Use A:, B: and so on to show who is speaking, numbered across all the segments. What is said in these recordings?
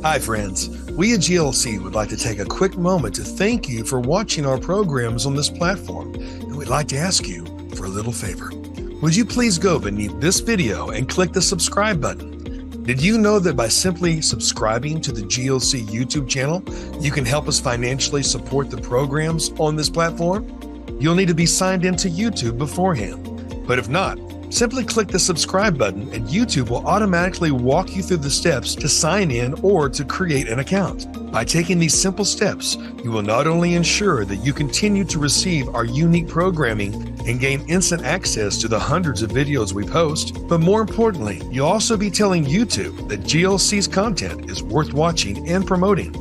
A: Hi, friends. We at GLC would like to take a quick moment to thank you for watching our programs on this platform, and we'd like to ask you for a little favor. Would you please go beneath this video and click the subscribe button? Did you know that by simply subscribing to the GLC YouTube channel, you can help us financially support the programs on this platform? You'll need to be signed into YouTube beforehand. But if not, simply click the subscribe button and YouTube will automatically walk you through the steps to sign in or to create an account. By taking these simple steps, you will not only ensure that you continue to receive our unique programming and gain instant access to the hundreds of videos we post, but more importantly, you'll also be telling YouTube that GLC's content is worth watching and promoting.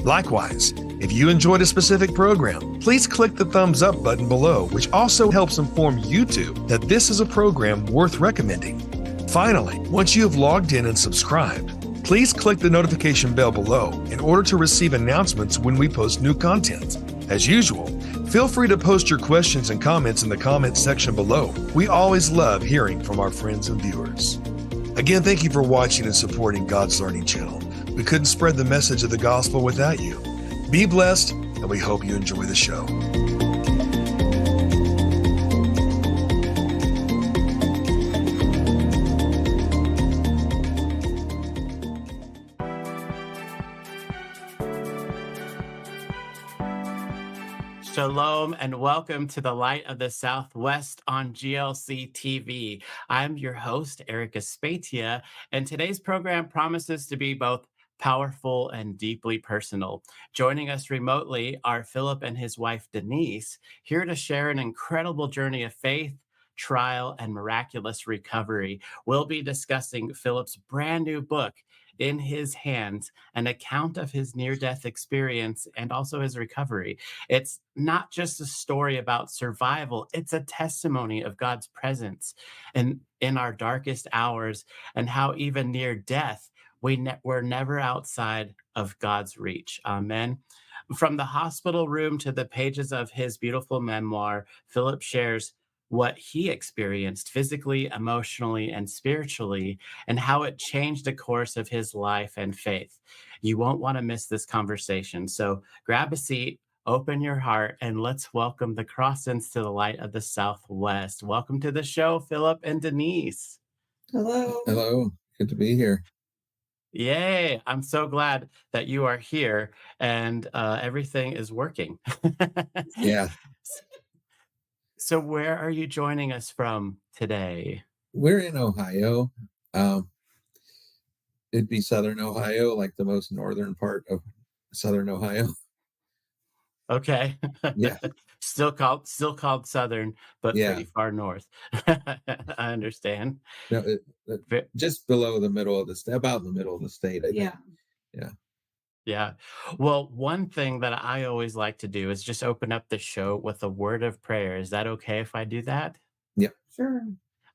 A: Likewise, if you enjoyed a specific program, please click the thumbs up button below, which also helps inform YouTube that this is a program worth recommending. Finally, once you have logged in and subscribed, please click the notification bell below in order to receive announcements when we post new content. As usual, feel free to post your questions and comments in the comments section below. We always love hearing from our friends and viewers. Again, thank you for watching and supporting God's Learning Channel. We couldn't spread the message of the gospel without you. Be blessed, and we hope you enjoy the show.
B: Shalom and welcome to the Light of the Southwest on GLC TV. I'm your host, Eric Aspeitia, and today's program promises to be both powerful and deeply personal. Joining us remotely are Phillip and his wife, Denise, here to share an incredible journey of faith, trial, and miraculous recovery. We'll be discussing Phillip's brand new book, In His Hands, an account of his near-death experience and also his recovery. It's not just a story about survival, it's a testimony of God's presence in our darkest hours and how even near death, we're never outside of God's reach. Amen. From the hospital room to the pages of his beautiful memoir, Phillip shares what he experienced physically, emotionally, and spiritually, and how it changed the course of his life and faith. You won't want to miss this conversation. So grab a seat, open your heart, and let's welcome the Crossans to the Light of the Southwest. Welcome to the show, Phillip and Denise.
C: Hello.
D: Hello. Good to be here.
B: Yay. I'm so glad that you are here and everything is working.
D: Yeah.
B: So where are you joining us from today?
D: We're in Ohio. It'd be Southern Ohio, like the most northern part of Southern Ohio.
B: Okay.
D: Yeah.
B: Still called Southern, but pretty far north. I understand.
D: No, just below the middle of the state, about in the middle of the state, I think.
C: Yeah.
B: Yeah. Well, one thing that I always like to do is just open up the show with a word of prayer. Is that okay if I do that?
D: Yeah.
C: Sure.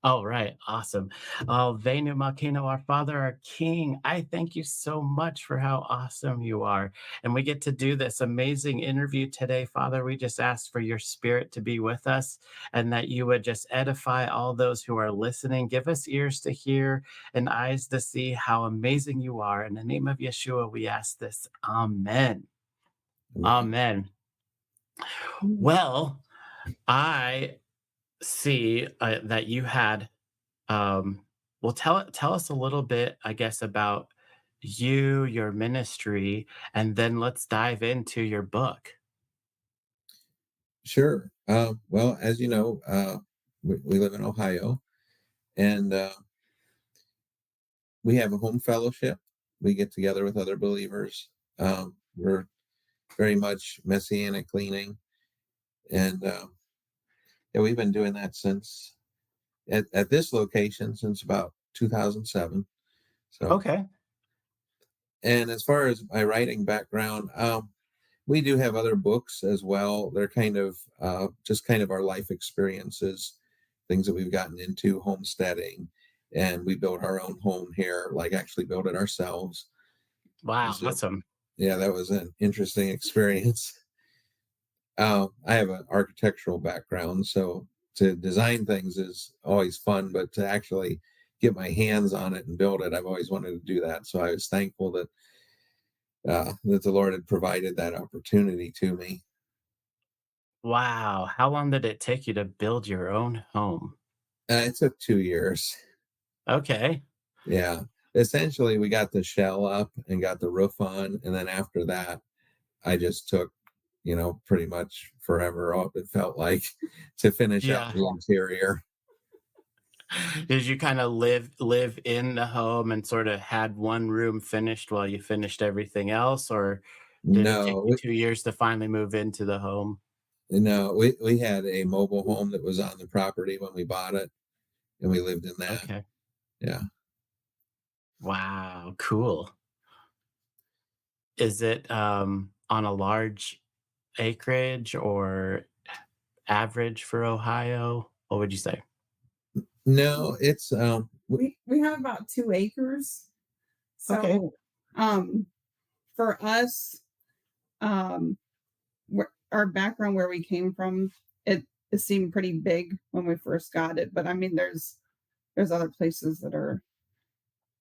B: All right. Awesome. Venu Makino, our Father, our King, I thank you so much for how awesome you are. And we get to do this amazing interview today, Father. We just ask for your spirit to be with us and that you would just edify all those who are listening. Give us ears to hear and eyes to see how amazing you are. In the name of Yeshua, we ask this. Amen. Amen. Well, I see that you had well, tell us a little bit, I guess, about you, your ministry, and then let's dive into your book.
D: Sure. Well, as you know, we live in Ohio, and we have a home fellowship. We get together with other believers. We're very much messianic leaning, and we've been doing that since at this location since about 2007. So
B: Okay.
D: And as far as my writing background, we do have other books as well. They're kind of just kind of our life experiences, things that we've gotten into, homesteading, and we built our own home here, like actually built it ourselves.
B: Wow,
D: So,
B: awesome.
D: Yeah, that was an interesting experience. I have an architectural background, so to design things is always fun, but to actually get my hands on it and build it, I've always wanted to do that. So I was thankful that that the Lord had provided that opportunity to me.
B: Wow. How long did it take you to build your own home?
D: It took 2 years.
B: Okay.
D: Yeah. Essentially, we got the shell up and got the roof on. And then after that, I just took, pretty much forever, it felt like, to finish out
B: Yeah.
D: the interior.
B: Did you kind of live in the home and sort of had one room finished while you finished everything else, or did it take
D: No,
B: you 2 years to finally move into the home?
D: no, we had a mobile home that was on the property when we bought it, and we lived in that.
B: Okay.
D: Yeah.
B: Wow, cool. Is it on a large acreage or average for Ohio? What would you say?
D: No, it's
C: We have about 2 acres.
B: Okay.
C: So for us, um our background where we came from, it seemed pretty big when we first got it. But I mean there's other places that are,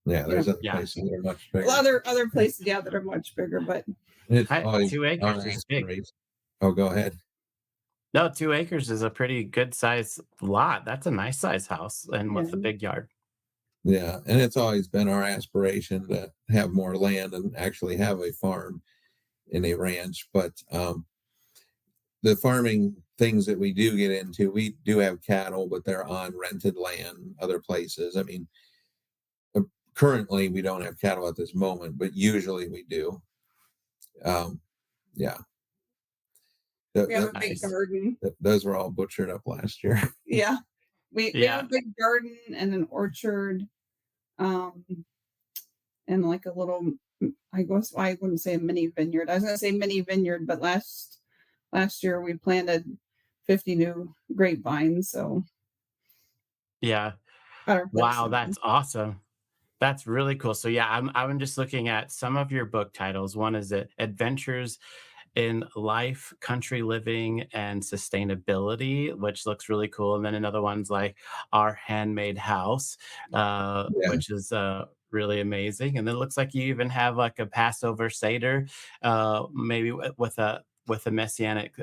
D: yeah,
C: you know,
D: there's other
B: Yeah.
D: places that are much bigger.
C: other places, yeah, that are much bigger. But
D: It's always
B: 2
D: our
B: acres is big.
D: aspiration. Oh, go ahead.
B: No, 2 acres is a pretty good size lot. That's a nice size house and
C: yeah,
B: with a big yard.
D: Yeah, and it's always been our aspiration to have more land and actually have a farm and a ranch. But the farming things that we do get into, we do have cattle, but they're on rented land, other places. I mean, uh, currently we don't have cattle at this moment, but usually we do. Um, yeah,
C: we have
D: th-
C: a big
B: Nice.
C: garden.
D: those were all butchered up last year.
C: Yeah. We have
B: Yeah.
C: a big garden and an orchard, um and like a little, I guess I wouldn't say a mini vineyard. I was gonna say mini vineyard, but last year we planted 50 new grapevines, so
B: Yeah.
C: got our place
B: Wow,
C: in.
B: that's awesome. That's really cool. So yeah, I'm just looking at some of your book titles. One is Adventures in Life, Country Living, and Sustainability, which looks really cool. And then another one's like Our Handmade House,
D: Yeah,
B: which is really amazing. And then it looks like you even have like a Passover Seder, maybe with a messianic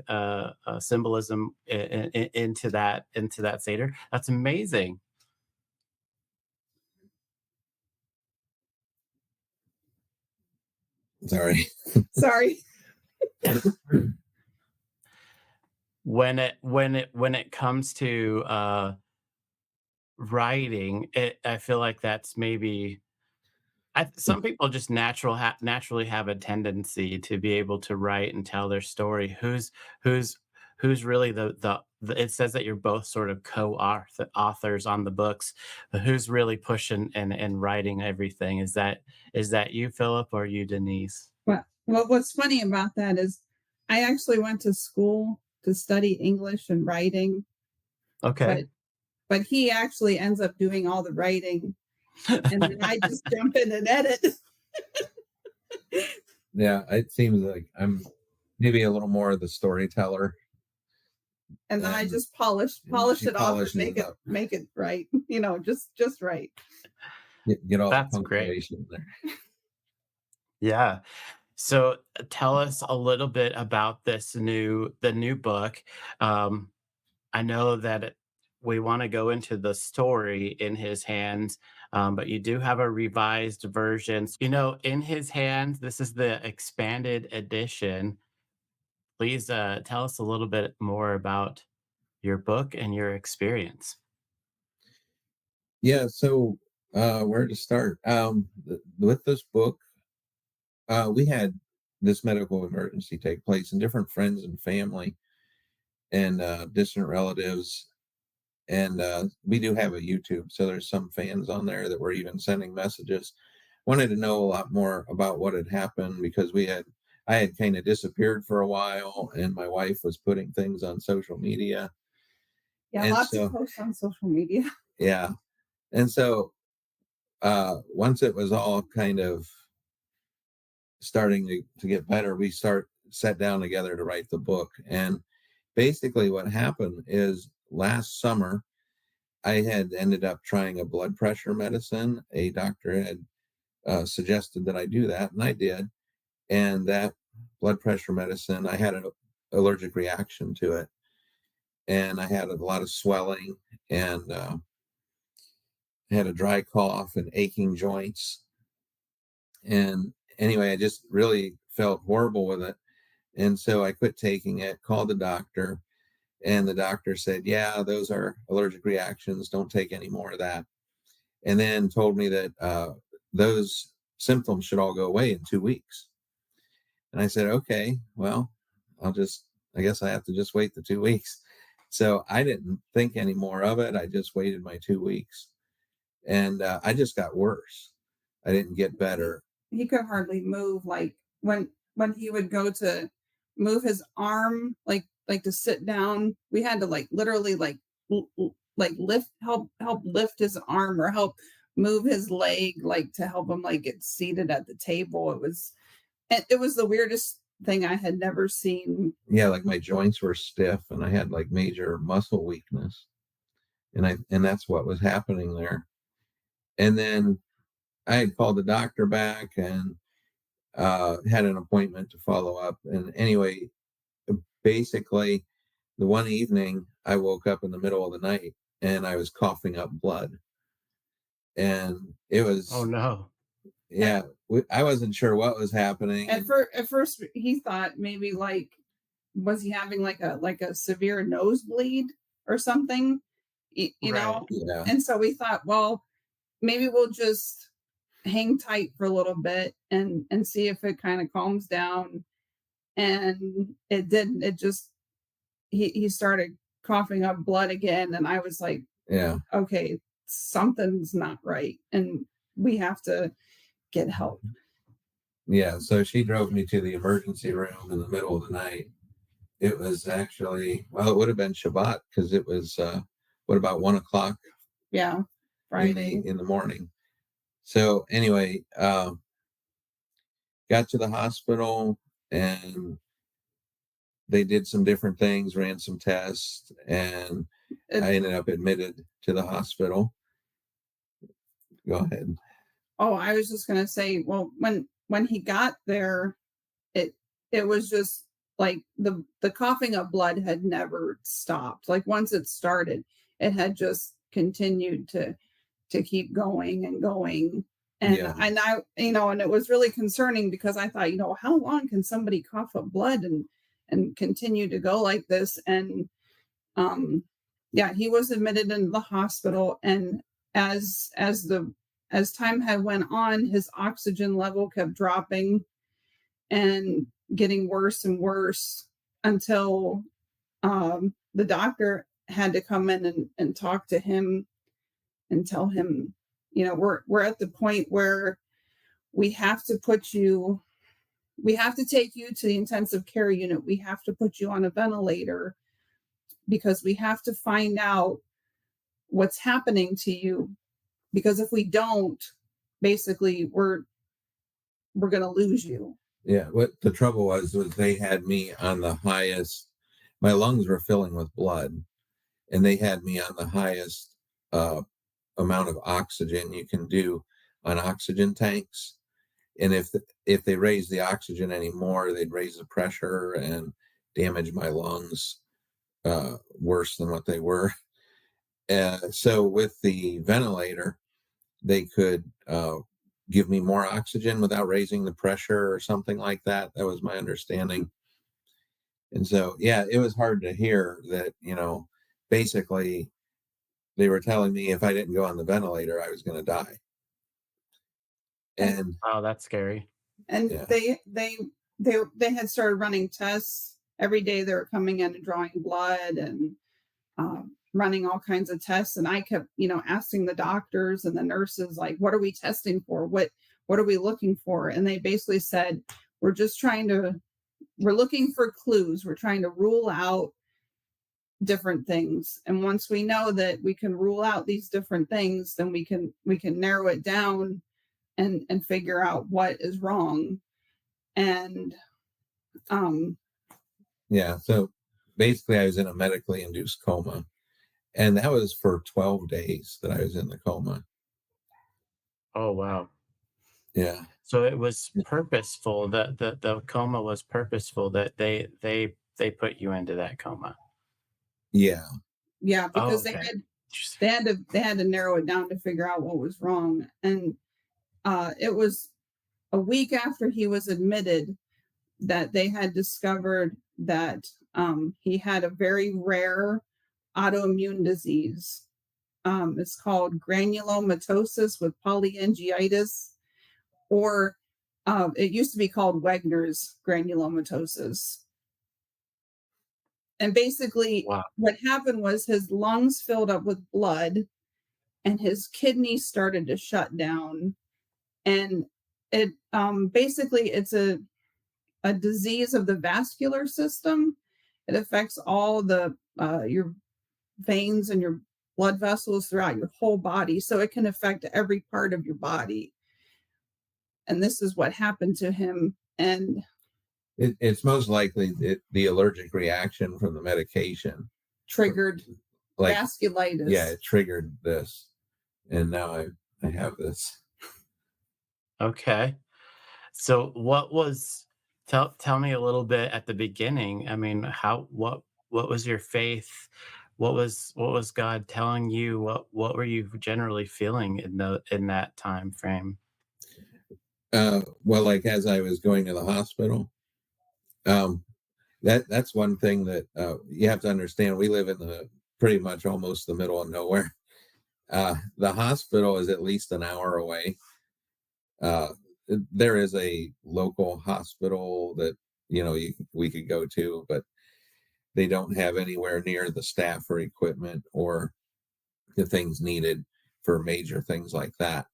B: symbolism into that Seder. That's amazing.
D: sorry.
C: Sorry.
B: When it comes to writing, I feel like that's maybe some people just naturally have a tendency to be able to write and tell their story. Who's who's really the it says that you're both sort of authors on the books, but who's really pushing and writing everything? Is that you, Philip, or you, Denise?
C: Well, what's funny about that is I actually went to school to study English and writing, but
B: Okay.
C: he actually ends up doing all the writing, and then I just jump in and edit.
D: Yeah, it seems like I'm maybe a little more of the storyteller,
C: And then I
D: and
C: just polish
D: she
C: it off and
D: polishes it up.
C: make it right. Just right.
D: Get all the
B: That's great.
D: punctuation there.
B: Yeah. So tell us a little bit about the new book. Um, I know that we want to go into the story in his hands, but you do have a revised version. In his hands, this is the expanded edition. Please tell us a little bit more about your book and your experience.
D: Yeah, so where to start? With this book, we had this medical emergency take place, and different friends and family and distant relatives. And we do have a YouTube, so there's some fans on there that were even sending messages, wanted to know a lot more about what had happened because I had kind of disappeared for a while, and my wife was putting things on social media,
C: Yeah,
D: and
C: lots of
D: so
C: posts on social media.
D: yeah, and so once it was all kind of starting to get better, we sat down together to write the book. And basically what happened is last summer I had ended up trying a blood pressure medicine. A doctor had suggested that I do that, and I did. And that blood pressure medicine, I had an allergic reaction to it. And I had a lot of swelling and had a dry cough and aching joints. And anyway, I just really felt horrible with it. And so I quit taking it, called the doctor, and the doctor said, yeah, those are allergic reactions. Don't take any more of that. And then told me that those symptoms should all go away in 2 weeks. And I said, okay, well, I guess I have to just wait the 2 weeks. So I didn't think any more of it. I just waited my 2 weeks. And I just got worse. I didn't get better.
C: He could hardly move. Like when he would go to move his arm, like to sit down, we had to like literally like help lift his arm or help move his leg, like to help him like get seated at the table. It was the weirdest thing I had never seen.
D: Yeah, like my joints were stiff and I had like major muscle weakness. And that's what was happening there. And then I had called the doctor back and had an appointment to follow up. And anyway, basically, the one evening I woke up in the middle of the night and I was coughing up blood. And it was,
B: Oh no.
D: Yeah, I wasn't sure what was happening.
C: At first, he thought maybe like, was he having like a severe nosebleed or something? You know?
D: Yeah.
C: And so we thought, well, maybe we'll just hang tight for a little bit and see if it kind of calms down. And it didn't. It just he started coughing up blood again, and I was like,
D: yeah,
C: okay, something's not right, and we have to get help.
D: Yeah, so she drove me to the emergency room in the middle of the night. It was actually, well, it would have been Shabbat because it was about 1 o'clock.
C: Yeah, Friday
D: in the morning. So anyway, got to the hospital and they did some different things, ran some tests, and I ended up admitted to the hospital. Go ahead.
C: Oh, I was just gonna say, well, when he got there, it was just like the coughing up blood had never stopped. Like once it started, it had just continued to keep going and going. And
D: Yeah.
C: and I, and it was really concerning because I thought, how long can somebody cough up blood and continue to go like this? And yeah, he was admitted into the hospital, and as time had went on, his oxygen level kept dropping and getting worse and worse until the doctor had to come in and talk to him and tell him, we're at the point where we have to take you to the intensive care unit. We have to put you on a ventilator because we have to find out what's happening to you. Because if we don't, basically we're going to lose you.
D: Yeah. What the trouble was they had me on the highest, my lungs were filling with blood, and they had me on the highest amount of oxygen you can do on oxygen tanks. And if they raise the oxygen anymore, they'd raise the pressure and damage my lungs worse than what they were. So with the ventilator, they could give me more oxygen without raising the pressure or something like that. That was my understanding. And so, yeah, it was hard to hear that, basically they were telling me if I didn't go on the ventilator, I was going to die. And
B: oh, that's scary.
C: And
D: yeah.
C: they had started running tests every day. They were coming in and drawing blood and running all kinds of tests. And I kept, asking the doctors and the nurses, like, what are we testing for? What are we looking for? And they basically said, we're looking for clues. We're trying to rule out different things. And once we know that we can rule out these different things, then we can narrow it down and figure out what is wrong. And
D: yeah, so basically I was in a medically induced coma, and that was for 12 days that I was in the coma.
B: Oh wow.
D: Yeah.
B: So it was purposeful. The coma was purposeful that they put you into that coma.
D: Yeah.
C: Yeah,
B: Oh,
C: because
B: okay.
C: they had to narrow it down to figure out what was wrong. And it was a week after he was admitted that they had discovered that he had a very rare autoimmune disease. It's called granulomatosis with polyangiitis, or it used to be called Wegener's granulomatosis. And basically,
B: Wow.
C: what happened was his lungs filled up with blood and his kidneys started to shut down. And it basically it's a disease of the vascular system. It affects all the your veins and your blood vessels throughout your whole body, so it can affect every part of your body. And this is what happened to him, and
D: It's most likely the allergic reaction from the medication.
C: triggered
D: Like, yeah,
C: vasculitis.
D: it triggered this. And now I have this.
B: Okay. So what was tell me a little bit at the beginning. I mean, what was your faith? What was God telling you? What were you generally feeling in that time frame?
D: Well, like as I was going to the hospital, um, that's one thing that you have to understand. We live in the pretty much almost the middle of nowhere. The hospital is at least an hour away. Uh, there is a local hospital that we could go to, but they don't have anywhere near the staff or equipment or the things needed for major things like that.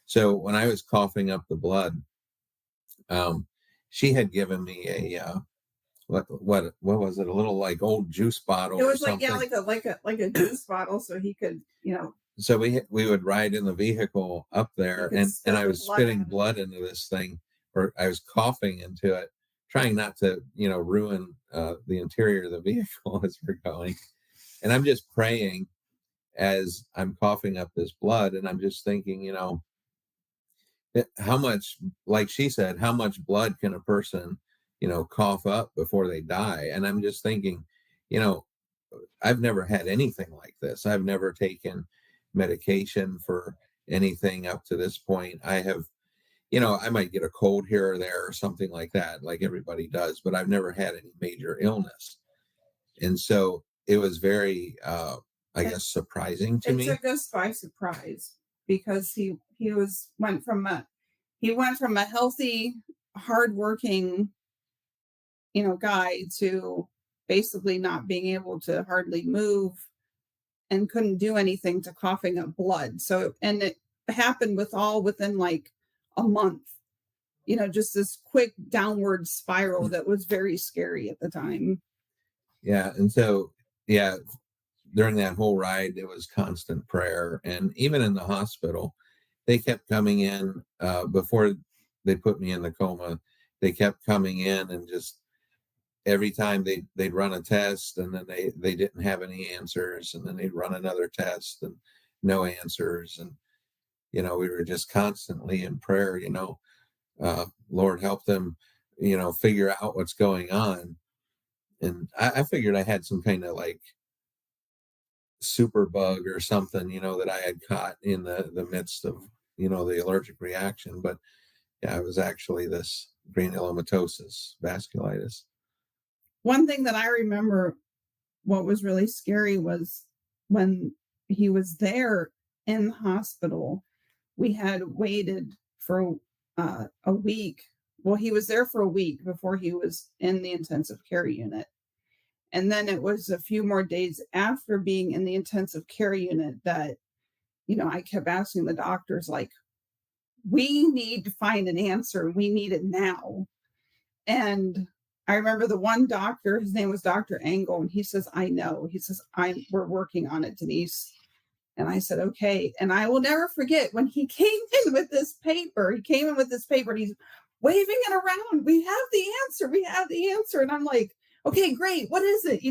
D: So when I was coughing up the blood, um, she had given me a what was it? A little like old juice bottle
C: It
D: or
C: was like, yeah,
D: something.
C: like a juice bottle, so he could,
D: So we would ride in the vehicle up
C: he
D: there,
C: could
D: and
C: spill
D: I
C: the
D: was
C: blood
D: spitting
C: out of
D: blood into this thing, or I was coughing into it, trying not to ruin the interior of the vehicle as we're going. And I'm just praying as I'm coughing up this blood, and I'm just thinking, how much, like she said, how much blood can a person cough up before they die? And I'm just thinking, you know I've never had anything like this. I've never taken medication for anything up to this point. I have, I might get a cold here or there or something like that, like everybody does, but I've never had any major illness. And so it was very I
C: it.
D: guess surprising to
C: It
D: me.
C: took us by surprise because he went from a healthy, hardworking, guy to basically not being able to hardly move and couldn't do anything to coughing up blood. So, and it happened within like a month, just this quick downward spiral that was very scary at the time.
D: Yeah. And so, yeah, during that whole ride, it was constant prayer. And even in the hospital, they kept coming in before they put me in the coma. They kept coming in, and just every time they'd run a test, and then they didn't have any answers, and then they'd run another test and no answers. And we were just constantly in prayer, Lord, help them figure out what's going on. And I figured I had some kind of like super bug or something, that I had caught in the midst of the allergic reaction. But yeah, it was actually this granulomatosis vasculitis.
C: One thing that I remember, what was really scary was when he was there in the hospital, we had waited for a week. Well, he was there for a week before he was in the intensive care unit. And then it was a few more days after being in the intensive care unit that, I kept asking the doctors, like, we need to find an answer. We need it now. And I remember the one doctor, his name was Dr. Engel, and he says, I know. He says, we're working on it, Denise. And I said, okay. And I will never forget when he came in with this paper. He came in with this paper and he's waving it around. We have the answer. We have the answer. And I'm like, okay, great. What is it?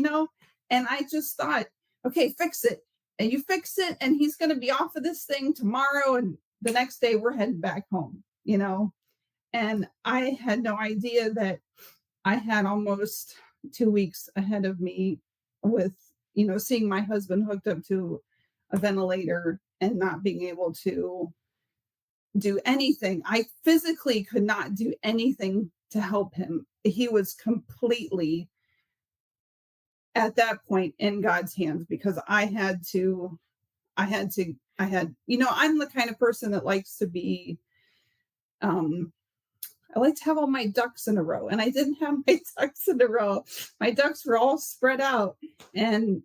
C: And I just thought, okay, fix it. And you fix it. And he's going to be off of this thing tomorrow. And the next day we're heading back home. And I had no idea that I had almost 2 weeks ahead of me with, seeing my husband hooked up to a ventilator and not being able to do anything. I physically could not do anything to help him. He was completely at that point in God's hands, because I'm the kind of person that likes to be, I like to have all my ducks in a row, and I didn't have my ducks in a row. My ducks were all spread out, and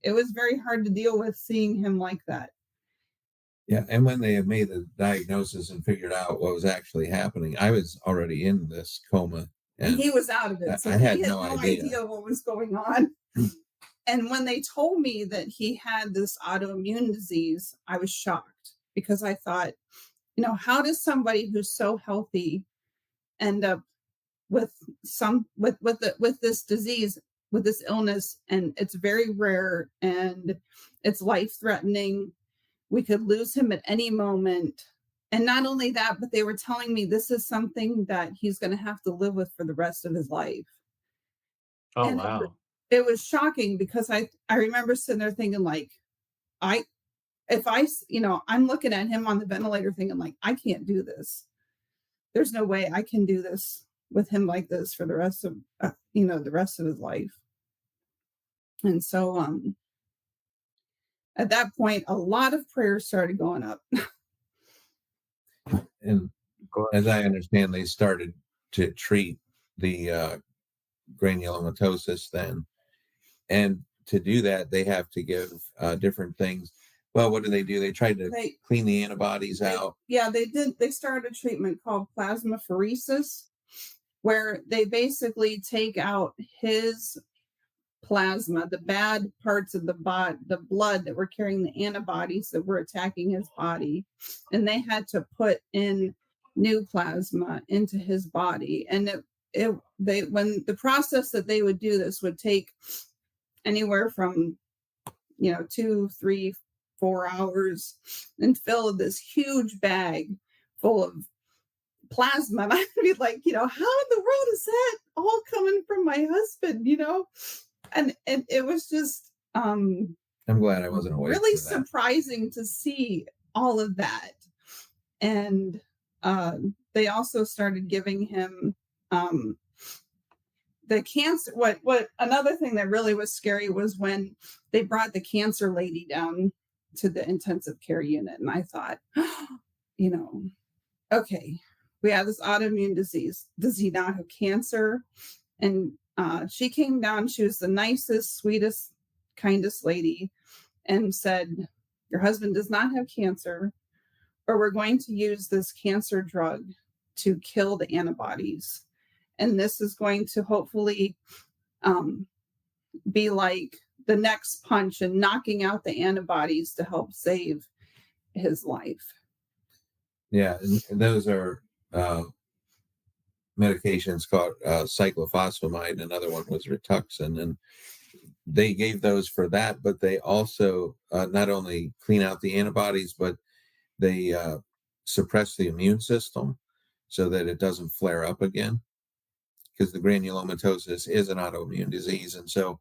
C: it was very hard to deal with seeing him like that.
D: Yeah, and when they had made the diagnosis and figured out what was actually happening, I was already in this coma,
C: and he was out of it. So
D: I
C: he
D: had
C: had
D: no idea
C: what was going on. And when they told me that he had this autoimmune disease, I was shocked, because I thought, how does somebody who's so healthy end up with this disease, with this illness? And it's very rare, and it's life-threatening. We could lose him at any moment. And not only that, but they were telling me this is something that he's going to have to live with for the rest of his life.
B: Oh,
C: And
B: wow.
C: it was shocking, because I remember sitting there thinking, like, I'm looking at him on the ventilator thinking, like, I can't do this. There's no way I can do this with him like this for the rest of, the rest of his life. And so, at that point, a lot of prayers started going up.
D: And as I understand, they started to treat the granulomatosis then. And to do that, they have to give different things. Well, what do? They tried to clean the antibodies out.
C: Yeah, they did. They started a treatment called plasmapheresis, where they basically take out his plasma, the bad parts of the blood that were carrying the antibodies that were attacking his body, and they had to put in new plasma into his body. And when the process that they would do this would take anywhere from 2, 3, 4 hours, and fill this huge bag full of plasma. And I'd be like, how in the world is that all coming from my husband? And it was just
D: I'm glad I wasn't awake.
C: Really surprising to see all of that. And they also started giving him the cancer. What another thing that really was scary was when they brought the cancer lady down to the intensive care unit, and I thought, okay, we have this autoimmune disease. Does he not have cancer? And she came down. She was the nicest, sweetest, kindest lady, and said, your husband does not have cancer, or we're going to use this cancer drug to kill the antibodies. And this is going to hopefully be like the next punch and knocking out the antibodies to help save his life.
D: Yeah, and those are medications called cyclophosphamide. Another one was Rituxan, and they gave those for that, but they also not only clean out the antibodies, but they suppress the immune system so that it doesn't flare up again, because the granulomatosis is an autoimmune disease. And so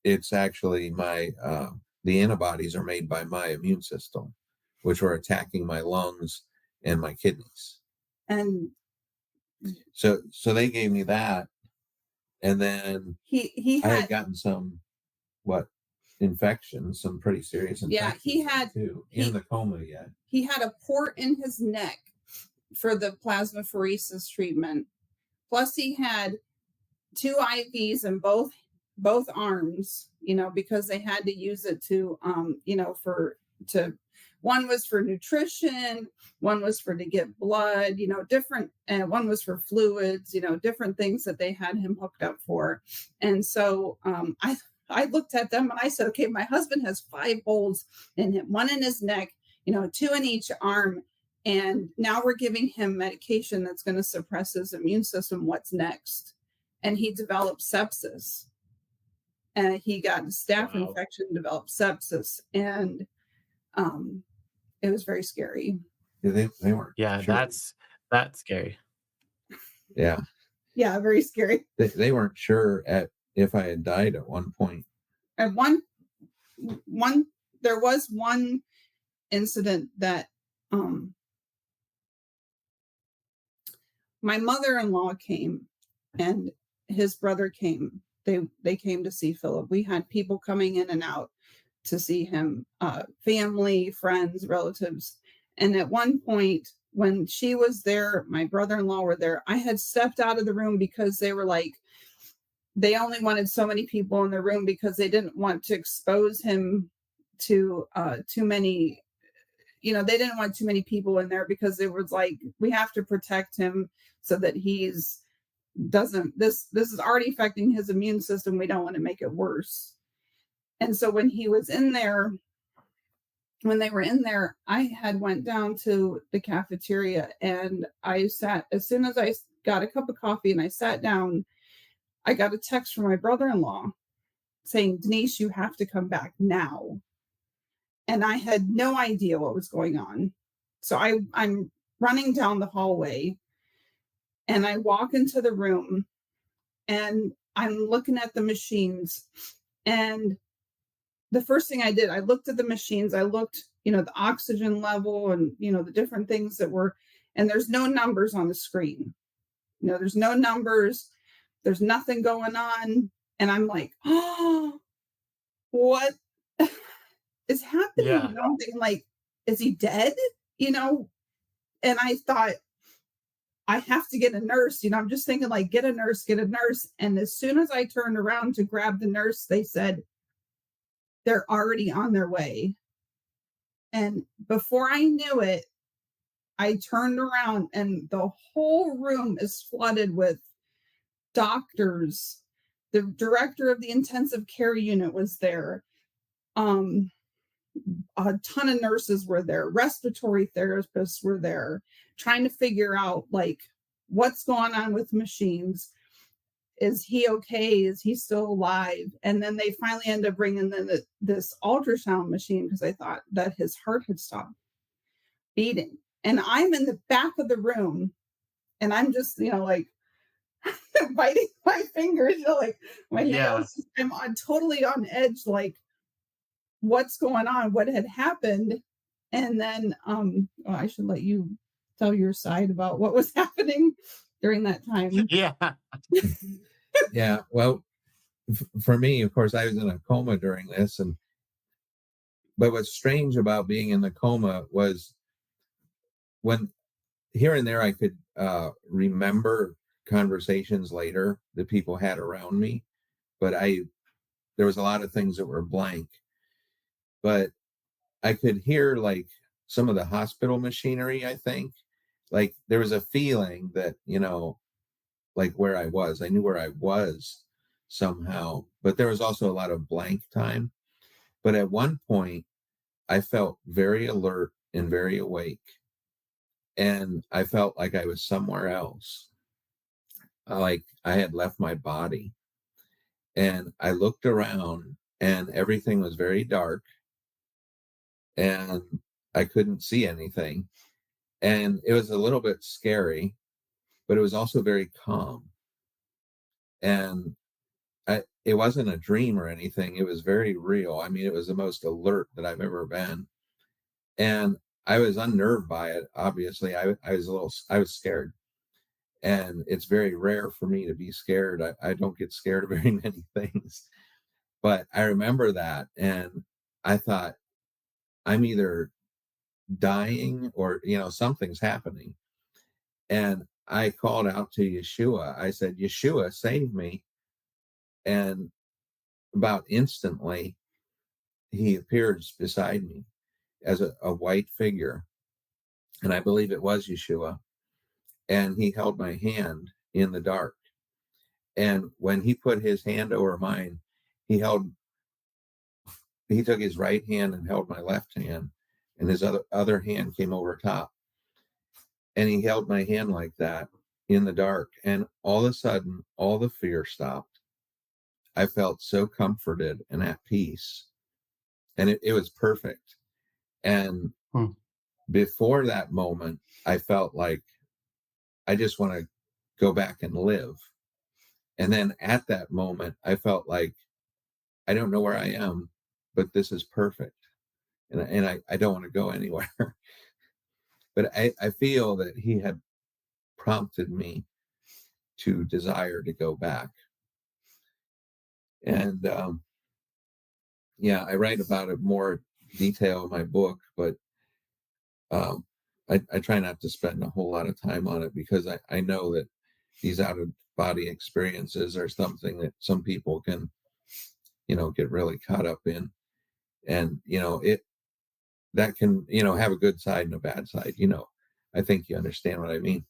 D: it's actually the antibodies are made by my immune system, which are attacking my lungs and my kidneys.
C: And
D: so they gave me that. And then I had gotten some infections, some pretty serious infections.
C: Yeah, he had
D: too, in the coma yet.
C: He had a port in his neck for the plasmapheresis treatment. Plus he had 2 IVs in both arms, because they had to use it to one was for nutrition, one was to get blood, different, and one was for fluids, different things that they had him hooked up for. And so I looked at them and I said, okay, my husband has 5 holes in him, 1 in his neck, 2 in each arm. And now we're giving him medication that's going to suppress his immune system. What's next? And he developed sepsis. And he got a staph infection, developed sepsis. And it was very scary.
D: Yeah, they weren't.
B: Yeah,
D: sure.
B: That's scary.
D: Yeah.
C: Yeah, very scary.
D: They weren't sure if I had died at one point.
C: And there was one incident that my mother-in-law came and his brother came. They came to see Philip. We had people coming in and out to see him, family, friends, relatives. And at one point, when she was there, my brother-in-law were there, I had stepped out of the room because they were like, they only wanted so many people in the room because they didn't want to expose him to too many, they didn't want too many people in there because it was like, we have to protect him so that this is already affecting his immune system. We don't want to make it worse. And so when they were in there, I had went down to the cafeteria and I sat, as soon as I got a cup of coffee and I sat down, I got a text from my brother-in-law saying, Denise, you have to come back now. And I had no idea what was going on. So I'm running down the hallway and I walk into the room and I'm looking at the machines. And the first thing I did, I looked at the machines. I looked, the oxygen level and, the different things that were, and there's no numbers on the screen. There's no numbers. There's nothing going on. And I'm like, oh, what is happening?
B: Yeah.
C: I'm thinking like, is he dead? And I thought, I have to get a nurse. I'm just thinking like, get a nurse. And as soon as I turned around to grab the nurse, they said, they're already on their way. And before I knew it, I turned around and the whole room is flooded with doctors. The director of the intensive care unit was there. A ton of nurses were there. Respiratory therapists were there trying to figure out like what's going on with machines. Is he okay? Is he still alive? And then they finally end up bringing in this ultrasound machine because I thought that his heart had stopped beating. And I'm in the back of the room and I'm just, like biting my fingers, like my nails. I'm totally on edge, like what's going on, what had happened. And then I should let you tell your side about what was happening during that time.
B: Yeah.
D: Yeah. Well, for me, of course, I was in a coma during this. But what's strange about being in the coma was when here and there I could remember conversations later that people had around me, but there was a lot of things that were blank. But I could hear like some of the hospital machinery, I think. Like there was a feeling that, like where I was. I knew where I was somehow, but there was also a lot of blank time. But at one point, I felt very alert and very awake. And I felt like I was somewhere else. Like I had left my body. And I looked around and everything was very dark. And I couldn't see anything. And it was a little bit scary, but it was also very calm. And it wasn't a dream or anything. It was very real. I mean, it was the most alert that I've ever been. And I was unnerved by it. Obviously, I was scared. And it's very rare for me to be scared. I don't get scared of very many things. But I remember that. And I thought, I'm either dying or, something's happening. And I called out to Yeshua. I said, Yeshua, save me. And about instantly, he appears beside me as a white figure. And I believe it was Yeshua. And he held my hand in the dark. And when he put his hand over mine, he took his right hand and held my left hand, and his other hand came over top. And he held my hand like that in the dark. And all of a sudden, all the fear stopped. I felt so comforted and at peace. And it was perfect. And before that moment, I felt like I just want to go back and live. And then at that moment, I felt like, I don't know where I am, but this is perfect. And I don't want to go anywhere. But I feel that he had prompted me to desire to go back. And yeah, I write about it more detail in my book, but um, I try not to spend a whole lot of time on it, because I know that these out of body experiences are something that some people can, get really caught up in. And, that can, have a good side and a bad side. I think you understand what I mean.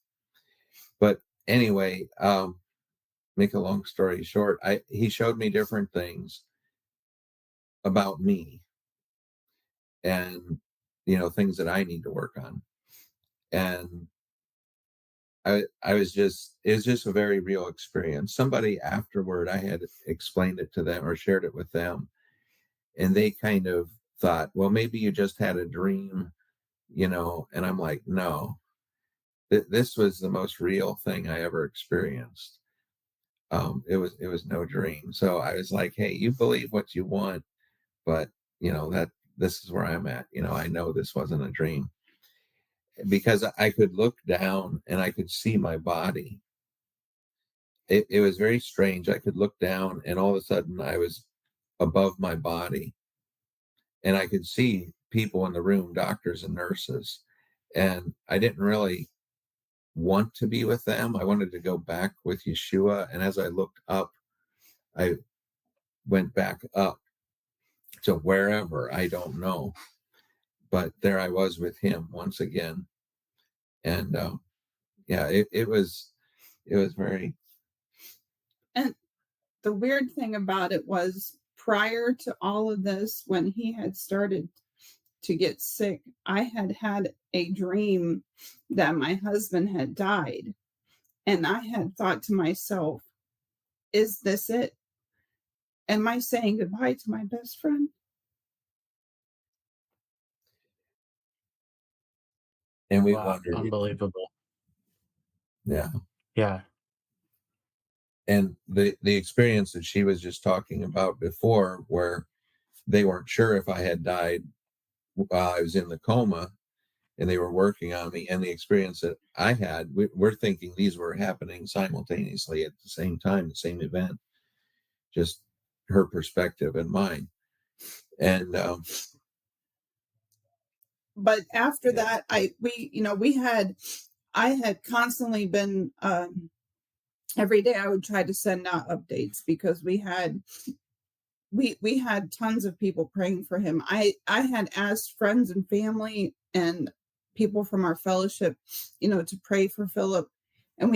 D: But anyway, make a long story short, he showed me different things about me, and, things that I need to work on. And it was just a very real experience. Somebody afterward, I had explained it to them or shared it with them, and they kind of thought, well, maybe you just had a dream, and I'm like, no, this was the most real thing I ever experienced. It was no dream. So I was like, hey, you believe what you want, but that this is where I'm at. I know this wasn't a dream, because I could look down and I could see my body. It was very strange. I could look down and all of a sudden I was above my body, and I could see people in the room, doctors and nurses. And I didn't really want to be with them. I wanted to go back with Yeshua. And as I looked up, I went back up to wherever, I don't know. But there I was with him once again. And yeah, it was very.
C: And the weird thing about it was, prior to all of this, when he had started to get sick, I had had a dream that my husband had died. And I had thought to myself, is this it? Am I saying goodbye to my best friend?
D: And we
B: Wow,
D: wondered.
B: unbelievable.
D: Yeah.
B: Yeah.
D: And the experience that she was just talking about before, where they weren't sure if I had died while I was in the coma, and they were working on me, and the experience that I had, we're thinking these were happening simultaneously at the same time, the same event, just her perspective and mine. And
C: But after
D: yeah.
C: that, I had constantly been, every day I would try to send out updates, because we had tons of people praying for him. I had asked friends and family and people from our fellowship, to pray for Philip. And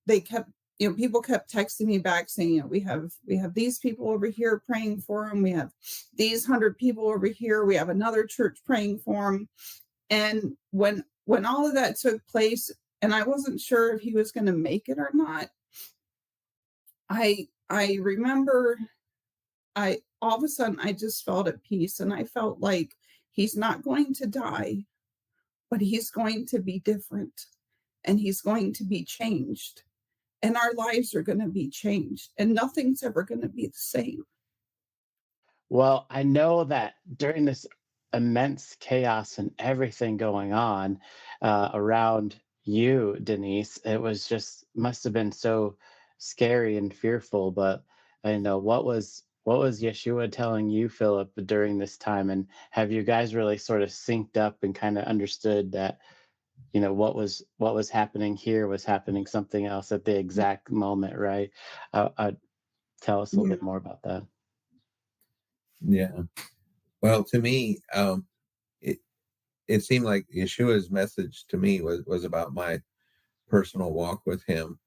C: they kept, people kept texting me back saying, we have these people over here praying for him. We have these 100 people over here. We have another church praying for him. And when all of that took place, and I wasn't sure if he was going to make it or not, I remember, I all of a sudden I just felt at peace, and I felt like he's not going to die, but he's going to be different, and he's going to be changed, and our lives are going to be changed, and nothing's ever going to be the same.
B: Well, I know that during this immense chaos and everything going on around you, Denise, it was just must have been so scary and fearful. But I know what was Yeshua telling you, Philip, during this time, and have you guys really sort of synced up and kind of understood that what was happening here was happening something else at the exact moment, right? Tell us a little
C: Yeah.
B: bit more about that.
D: Yeah. Well, to me, it it seemed like Yeshua's message to me was about my personal walk with him.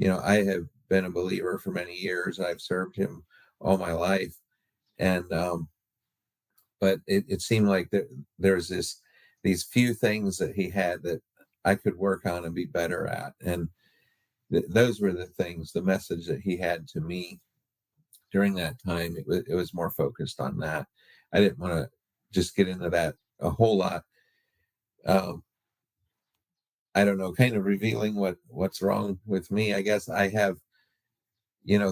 D: I have been a believer for many years. I've served him all my life. And but it seemed like there's these few things that he had that I could work on and be better at. And those were the things, the message that he had to me during that time. It was more focused on that. I didn't want to just get into that a whole lot. Um, I don't know, kind of revealing what's wrong with me. I guess I have,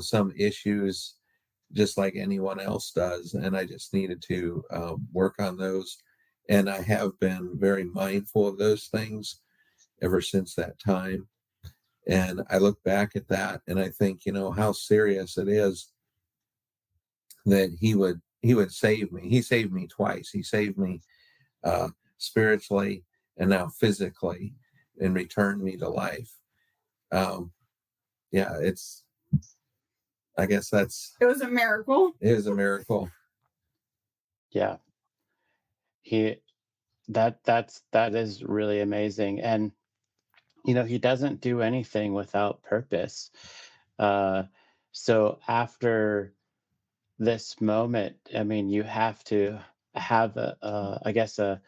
D: some issues just like anyone else does, and I just needed to work on those. And I have been very mindful of those things ever since that time. And I look back at that and I think, how serious it is that he would save me. He saved me twice. He saved me spiritually and now physically, and returned me to life. Um, yeah, I guess
C: It was a miracle.
D: it is a miracle.
B: Yeah. He that is really amazing. And he doesn't do anything without purpose. Uh so after this moment, I mean, you have to have I guess a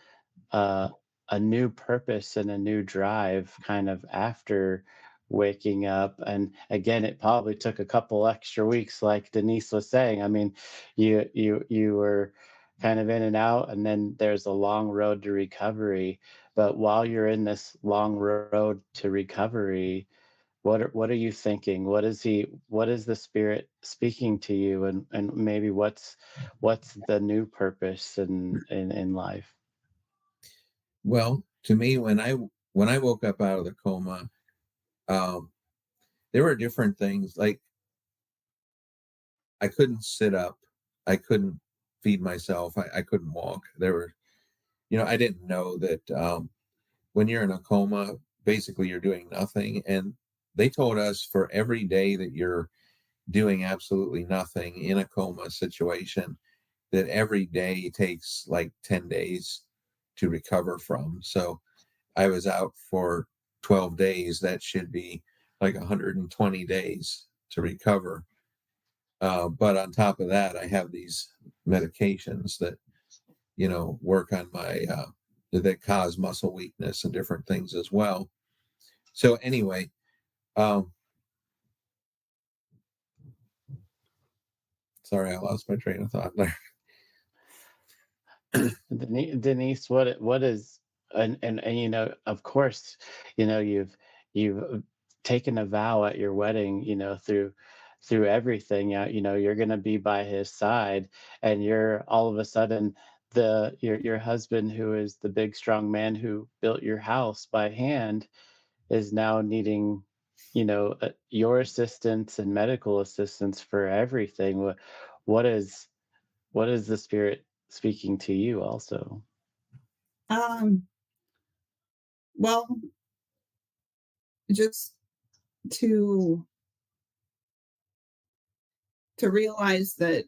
B: a new purpose and a new drive kind of after waking up. And again, it probably took a couple extra weeks, like Denise was saying. I mean, you were kind of in and out, and then there's a long road to recovery. But while you're in this long road to recovery, what are you thinking? What is the spirit speaking to you, and maybe what's the new purpose in life?
D: Well, to me, when I woke up out of the coma, um, there were different things. Like, I couldn't sit up, I couldn't feed myself, I couldn't walk. There were, I didn't know that when you're in a coma, basically you're doing nothing. And they told us for every day that you're doing absolutely nothing in a coma situation, that every day takes like 10 days to recover from. So I was out for 12 days. That should be like 120 days to recover. But on top of that, I have these medications that, work on my, that cause muscle weakness and different things as well. So anyway, um, sorry, I lost my train of thought there.
B: Denise, what is and of course, you've taken a vow at your wedding, through everything. You're going to be by his side, and you're all of a sudden your husband, who is the big strong man who built your house by hand, is now needing, your assistance and medical assistance for everything. What is what is the spirit speaking to you also?
C: Um, well, just to realize that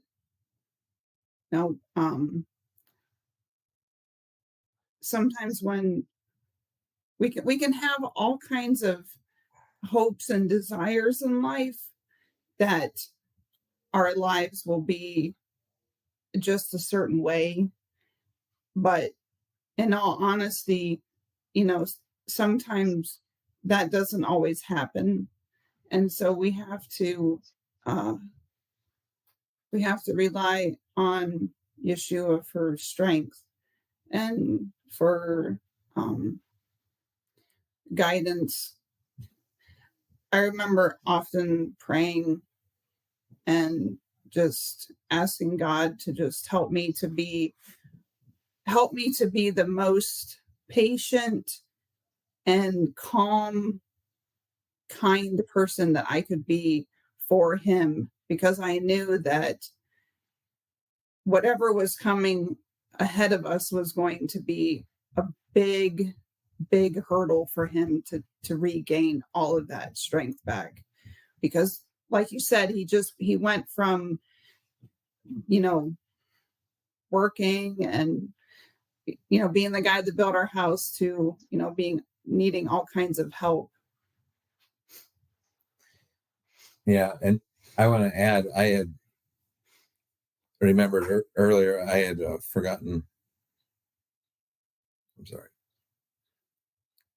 C: now, sometimes when we can have all kinds of hopes and desires in life, that our lives will be just a certain way, but in all honesty, sometimes that doesn't always happen. And so uh we have to rely on Yeshua for strength and for um guidance. I remember often praying and just asking God to just help me to be the most patient and calm, kind person that I could be for him, because I knew that whatever was coming ahead of us was going to be a big, big hurdle for him to regain all of that strength back. Because like you said, he went from, you know, working and, being the guy that built our house to, needing all kinds of help.
D: Yeah. And I want to add, I had remembered earlier, I had forgotten. I'm sorry.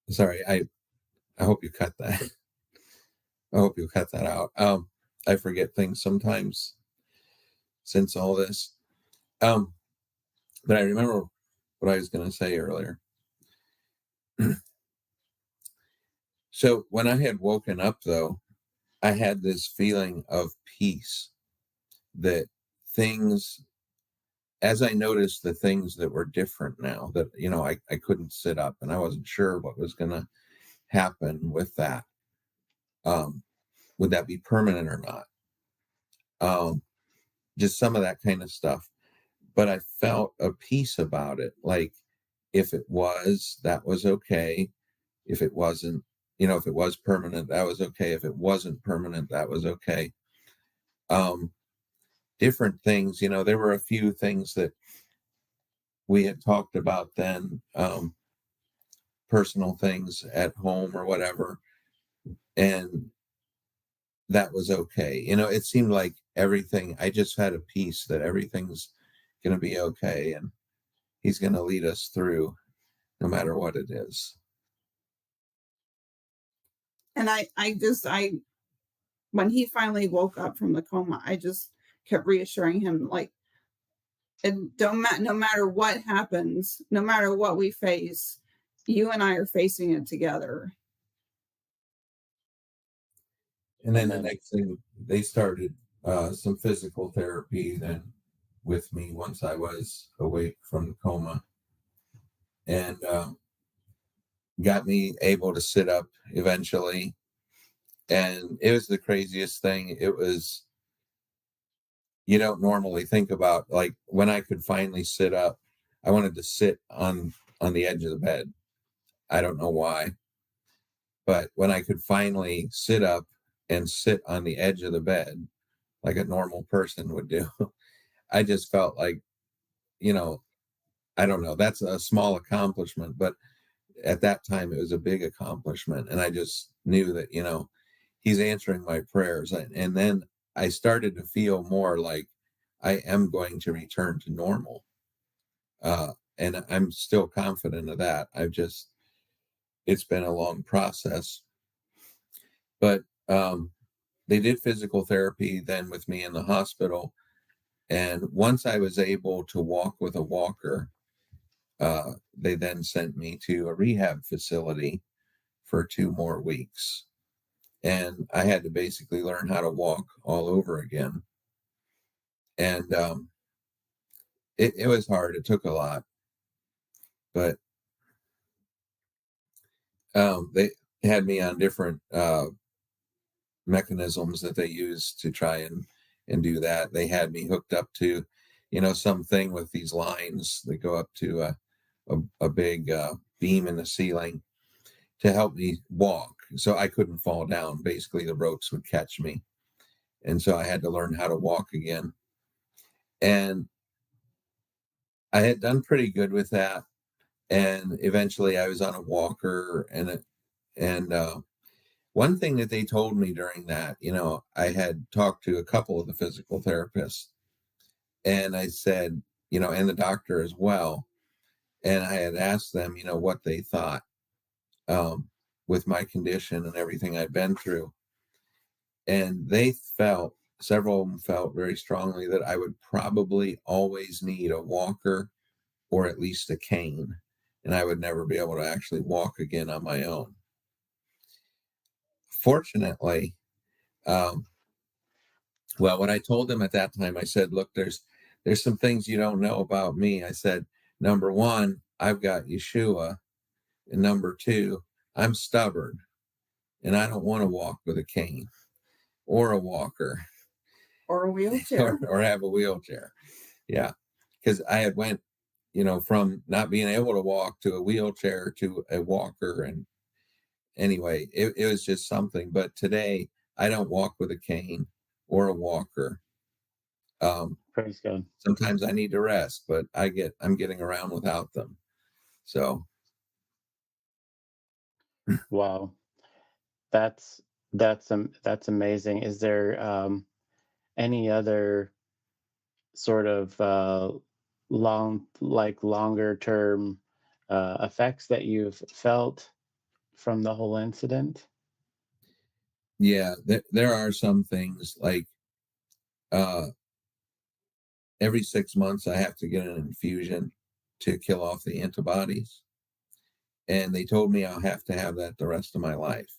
D: Sorry. I hope you cut that. I hope you cut that out. I forget things sometimes since all this. But I remember what I was going to say earlier. So when I had woken up, though, I had this feeling of peace, that things, as I noticed the things that were different now, that, I couldn't sit up and I wasn't sure what was going to happen with that. Um, would that be permanent or not? Just some of that kind of stuff. But I felt a peace about it. Like, if it was, that was okay. If it wasn't, if it was permanent, that was okay. If it wasn't permanent, that was okay. Um, Different things, there were a few things that we had talked about then, personal things at home or whatever. And that was okay. It seemed like everything, I just had a peace that everything's going to be okay. And he's going to lead us through no matter what it is.
C: And I when he finally woke up from the coma, I just kept reassuring him, like, no matter what happens, no matter what we face, you and I are facing it together.
D: And then the next thing, they started some physical therapy then with me once I was awake from the coma, and got me able to sit up eventually. And it was the craziest thing. It was, you don't normally think about, like, when I could finally sit up, I wanted to sit on the edge of the bed. I don't know why, but when I could finally sit up and sit on the edge of the bed like a normal person would do, I just felt like, I don't know, that's a small accomplishment, but at that time it was a big accomplishment. And I just knew that, he's answering my prayers. And then I started to feel more like I am going to return to normal. And I'm still confident of that. It's been a long process, but they did physical therapy then with me in the hospital. And once I was able to walk with a walker, they then sent me to a rehab facility for 2 more weeks. And I had to basically learn how to walk all over again. And it was hard. It took a lot. But they had me on different mechanisms that they use to try and do that. They had me hooked up to, something with these lines that go up to a big beam in the ceiling to help me walk. So I couldn't fall down. Basically, the ropes would catch me. And so I had to learn how to walk again. And I had done pretty good with that. And eventually I was on a walker. And one thing that they told me during that, I had talked to a couple of the physical therapists, and I said, and the doctor as well. And I had asked them, what they thought with my condition and everything I'd been through. And several of them felt very strongly that I would probably always need a walker or at least a cane, and I would never be able to actually walk again on my own. Fortunately, what I told them at that time, I said, look, there's some things you don't know about me. I said, number one, I've got Yeshua. And number two, I'm stubborn and I don't want to walk with a cane or a walker
C: Or a wheelchair.
D: or have a wheelchair. Yeah. Because I had went, from not being able to walk to a wheelchair to a walker. And anyway, it was just something. But today I don't walk with a cane or a walker.
B: Praise God.
D: Sometimes I need to rest, but I'm getting around without them. So.
B: Wow. That's amazing. Is there any other sort of longer term effects that you've felt from the whole incident?
D: Yeah, there are some things like uh, every 6 months I have to get an infusion to kill off the antibodies. And they told me I'll have to have that the rest of my life.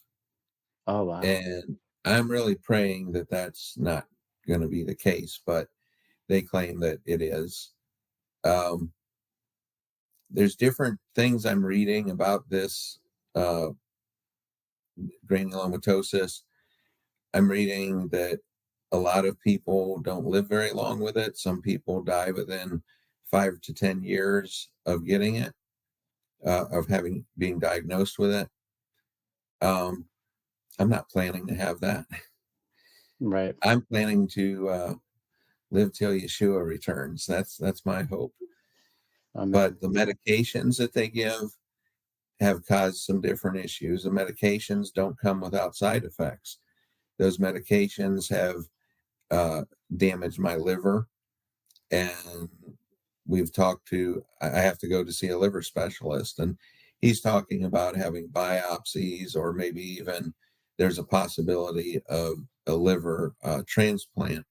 B: Oh, wow.
D: And I'm really praying that that's not going to be the case, but they claim that it is. Um, there's different things I'm reading about this uh, granulomatosis. I'm reading that a lot of people don't live very long with it. Some people die within 5 to 10 years of getting it, of having being diagnosed with it. Um, I'm not planning to have that.
B: Right.
D: I'm planning to live till Yeshua returns. That's my hope.
B: Amen.
D: But the medications that they give have caused some different issues. The medications don't come without side effects. Those medications have uh, damaged my liver, and we've talked to. I have to go to see a liver specialist, and he's talking about having biopsies, or maybe even there's a possibility of a liver transplant,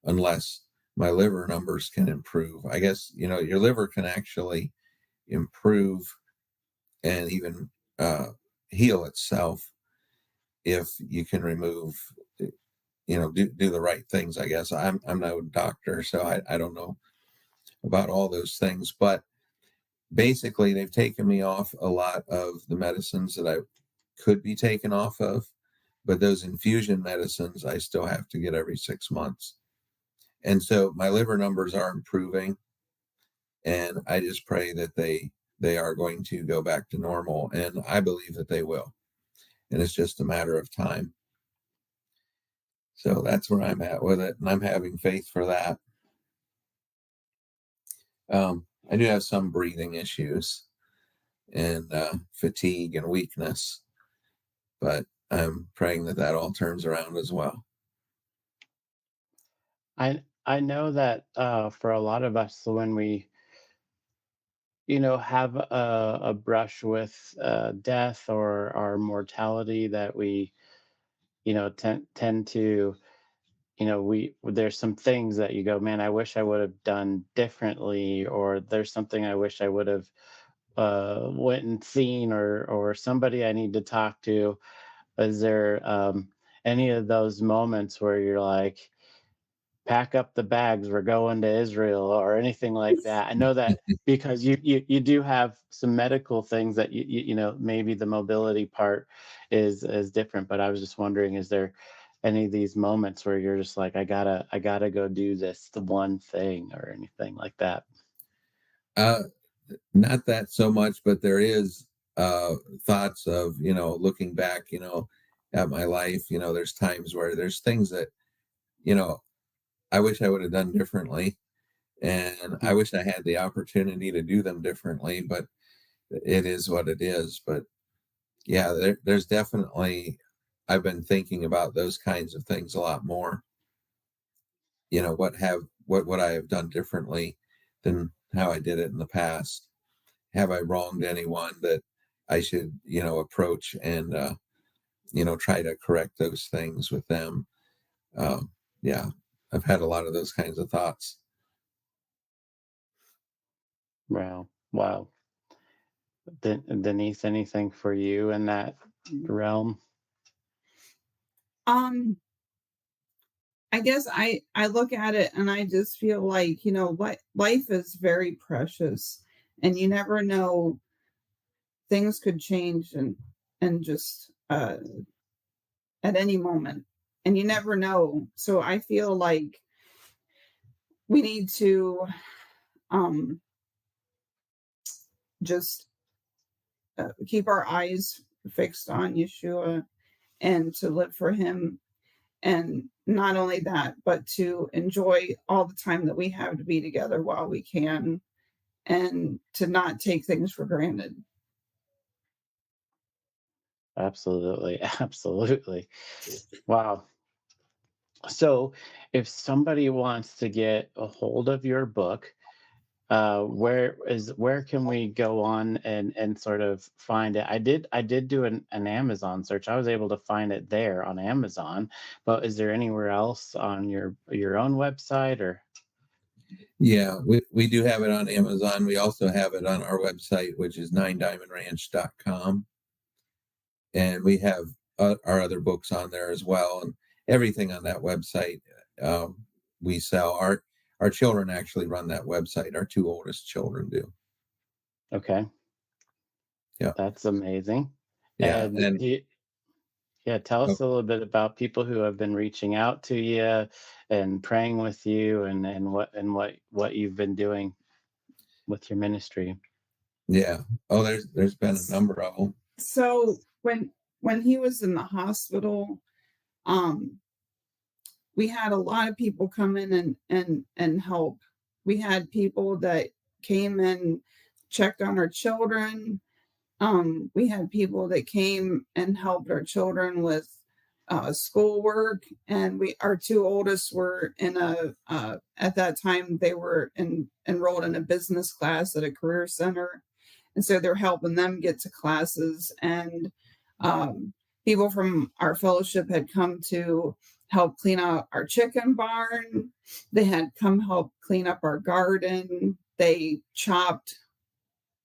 D: unless my liver numbers can improve. I guess your liver can actually improve and even uh, heal itself if you can remove, do the right things. I guess I'm no doctor, so I don't know about all those things, but basically they've taken me off a lot of the medicines that I could be taken off of, but those infusion medicines I still have to get every 6 months. And so my liver numbers are improving, and I just pray that they are going to go back to normal, and I believe that they will. And it's just a matter of time. So that's where I'm at with it, and I'm having faith for that. I do have some breathing issues and fatigue and weakness, but I'm praying that that all turns around as well.
B: I know that for a lot of us, when we have a brush with death or our mortality, that we tend to we there's some things that you go, man, I wish I would have done differently, or there's something I wish I would have went and seen, or somebody I need to talk to. Is there any of those moments where you're like, pack up the bags, we're going to Israel, or anything like that? I know that because you do have some medical things that maybe the mobility part is different, but I was just wondering, is there any of these moments where you're just like, I gotta go do this, the one thing, or anything like that?
D: Uh, Not that so much, but there is thoughts of, looking back, at my life. There's times where there's things that, you know, I wish I would have done differently. And I wish I had the opportunity to do them differently, but it is what it is. But yeah, there's definitely, I've been thinking about those kinds of things a lot more. What would I have done differently than how I did it in the past? Have I wronged anyone that I should, approach and, try to correct those things with them? Yeah, I've had a lot of those kinds of thoughts.
B: Wow, wow. Denise, anything for you in that realm?
C: Um, I guess I look at it and I just feel like, what life is very precious, and you never know, things could change and just at any moment, and you never know. So I feel like we need to um just keep our eyes fixed on Yeshua, and to live for him. And not only that, but to enjoy all the time that we have to be together while we can, and to not take things for granted.
B: Absolutely, absolutely. Wow. So, if somebody wants to get a hold of your book, where can we go on and sort of find it? I did do an Amazon search. I was able to find it there on Amazon, but is there anywhere else on your own website, or?
D: Yeah, we do have it on Amazon. We also have it on our website, which is 9diamondranch.com. And we have our other books on there as well, and everything on that website we sell. Our children actually run that website. Our two oldest children do.
B: Okay,
D: Yeah,
B: that's amazing.
D: yeah,
B: And
D: and
B: yeah, tell
D: oh,
B: us a little bit about people who have been reaching out to you and praying with you, and what you've been doing with your ministry.
D: yeah. Oh, there's been a number of them.
C: So when he was in the hospital, um, we had a lot of people come in and help. We had people that came and checked on our children. We had people that came and helped our children with schoolwork, and our two oldest were in a at that time they were enrolled in a business class at a career center, and so they're helping them get to classes. And um, people from our fellowship had come to help clean out our chicken barn. They had come help clean up our garden. They chopped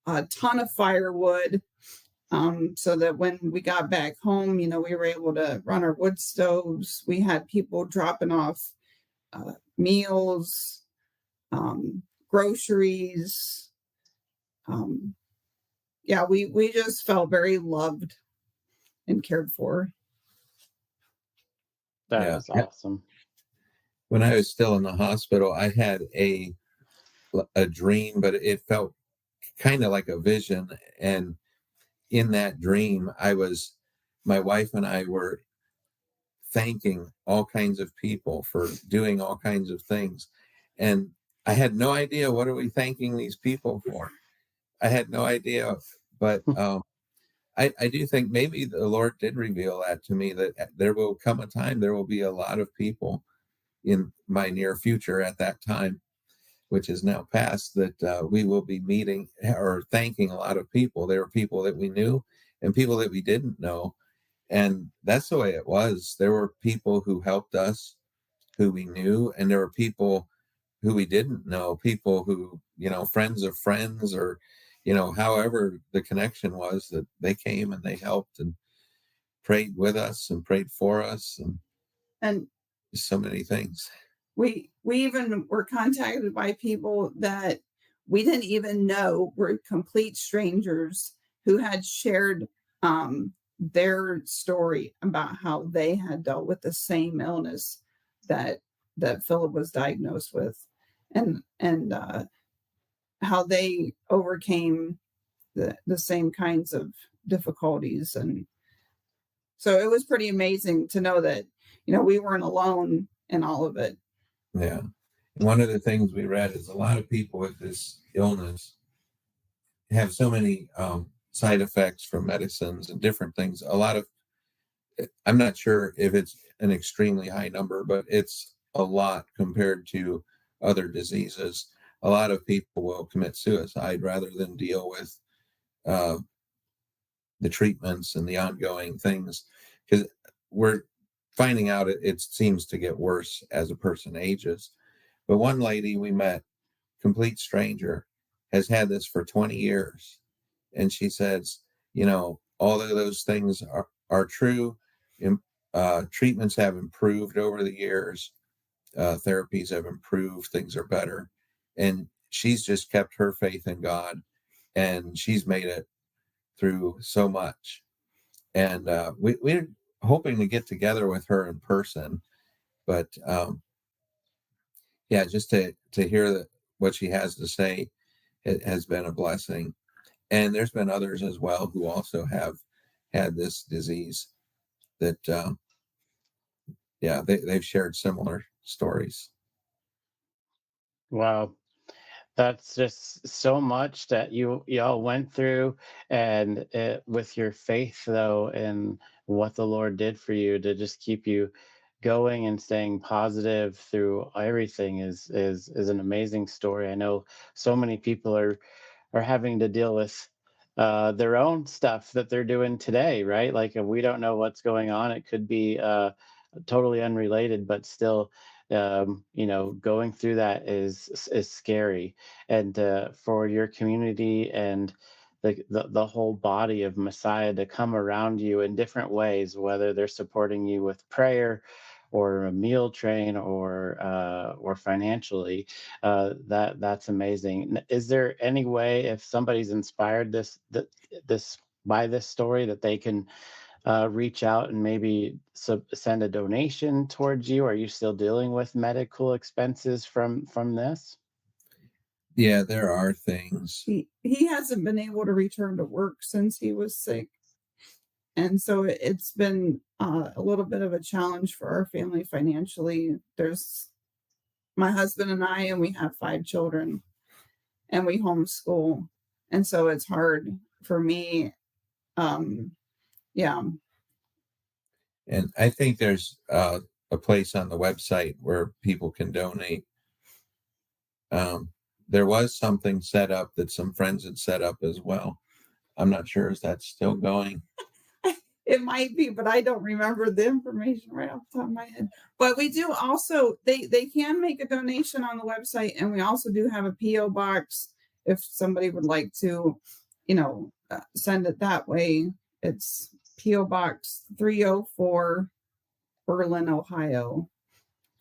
C: a ton of firewood, so that when we got back home, we were able to run our wood stoves. We had people dropping off meals, groceries. Um, yeah, we just felt very loved and cared for.
B: That
D: Yeah.
B: is awesome.
D: When I was still in the hospital, I had a dream, but it felt kind of like a vision. And in that dream, my wife and I were thanking all kinds of people for doing all kinds of things. And I had no idea, what are we thanking these people for? I had no idea. But I do think maybe the Lord did reveal that to me, that there will come a time, there will be a lot of people in my near future at that time, which is now past, that we will be meeting or thanking a lot of people. There were people that we knew and people that we didn't know. And that's the way it was. There were people who helped us who we knew, and there were people who we didn't know, people who, friends of friends, or, however the connection was, that they came and they helped and prayed with us and prayed for us, and
C: And
D: so many things.
C: we even were contacted by people that we didn't even know were complete strangers who had shared their story about how they had dealt with the same illness that Philip was diagnosed with, and how they overcame the same kinds of difficulties. And so it was pretty amazing to know that we weren't alone in all of it.
D: Yeah. And one of the things we read is a lot of people with this illness have so many side effects from medicines and different things. I'm not sure if it's an extremely high number, but it's a lot compared to other diseases. A lot of people will commit suicide rather than deal with uh, the treatments and the ongoing things, because we're finding out it seems to get worse as a person ages. But one lady we met, complete stranger, has had this for 20 years. And she says, although those things are true, treatments have improved over the years, therapies have improved, things are better. And she's just kept her faith in God, and she's made it through so much. And we're hoping to get together with her in person. But yeah, just to hear what she has to say, it has been a blessing. And there's been others as well who also have had this disease that, yeah, they've shared similar stories.
B: Wow. That's just so much that y'all went through, and with your faith though, and what the Lord did for you to just keep you going and staying positive through everything is an amazing story. I know so many people are having to deal with their own stuff that they're doing today, right? Like we don't know what's going on. It could be totally unrelated, but still, going through that is scary. And for your community and the whole body of Messiah to come around you in different ways, whether they're supporting you with prayer or a meal train or financially. That's amazing. Is there any way, if somebody's inspired this by this story, that they can reach out and maybe send a donation towards you? Are you still dealing with medical expenses from this?
D: Yeah, there are things.
C: He hasn't been able to return to work since he was sick, and so it's been a little bit of a challenge for our family financially. There's my husband and I, and we have 5 children, and we homeschool, and so it's hard for me. Yeah.
D: And I think there's a place on the website where people can donate. There was something set up that some friends had set up as well. I'm not sure if that's still going.
C: It might be, but I don't remember the information right off the top of my head. But we do also, they can make a donation on the website, and we also do have a PO box if somebody would like to, send it that way. It's PO Box 304, Berlin, Ohio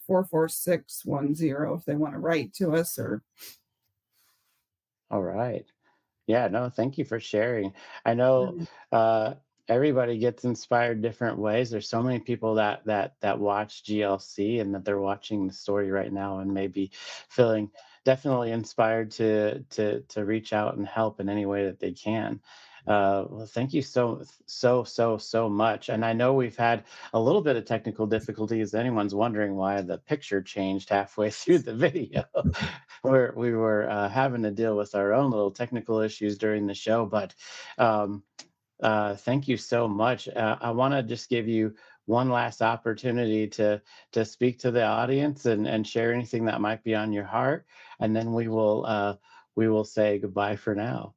C: 44610 if they want to write to us. Or
B: All right. Yeah, no, thank you for sharing. I know uh, everybody gets inspired different ways. There's so many people that watch GLC and that they're watching the story right now and maybe feeling definitely inspired to reach out and help in any way that they can. Well, thank you so much. And I know we've had a little bit of technical difficulties. Anyone's wondering why the picture changed halfway through the video, where we were having to deal with our own little technical issues during the show. But um, thank you so much. I want to just give you one last opportunity to speak to the audience and share anything that might be on your heart, and then we will say goodbye for now.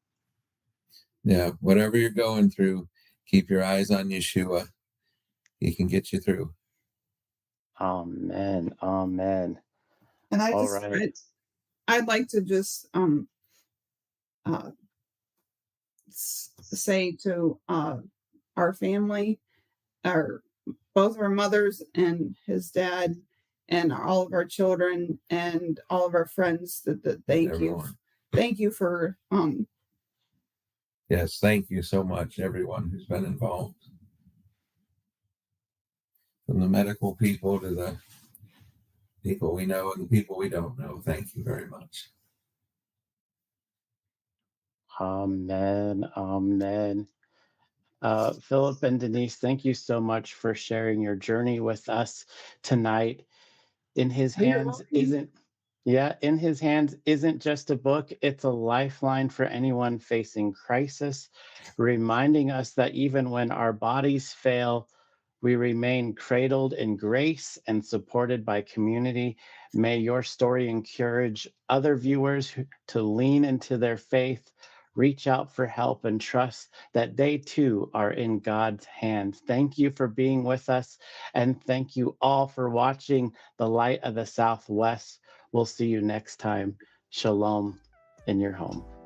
D: Yeah, whatever you're going through, keep your eyes on Yeshua. He can get you through.
B: Amen. Amen.
C: and
B: All right.
C: I'd like to just uh, say to our family, our both our mothers and his dad, and all of our children and all of our friends, that thank you for
D: Yes, thank you so much, everyone who's been involved. From the medical people to the people we know and the people we don't know. Thank you very much.
B: Amen. Amen. Philip and Denise, thank you so much for sharing your journey with us tonight. In his
C: You're
B: hands
C: welcome.
B: isn't Yeah, in his hands isn't just a book, it's a lifeline for anyone facing crisis, reminding us that even when our bodies fail, we remain cradled in grace and supported by community. May your story encourage other viewers to lean into their faith, reach out for help, and trust that they too are in God's hands. Thank you for being with us, and thank you all for watching The Light of the Southwest. We'll see you next time. Shalom in your home.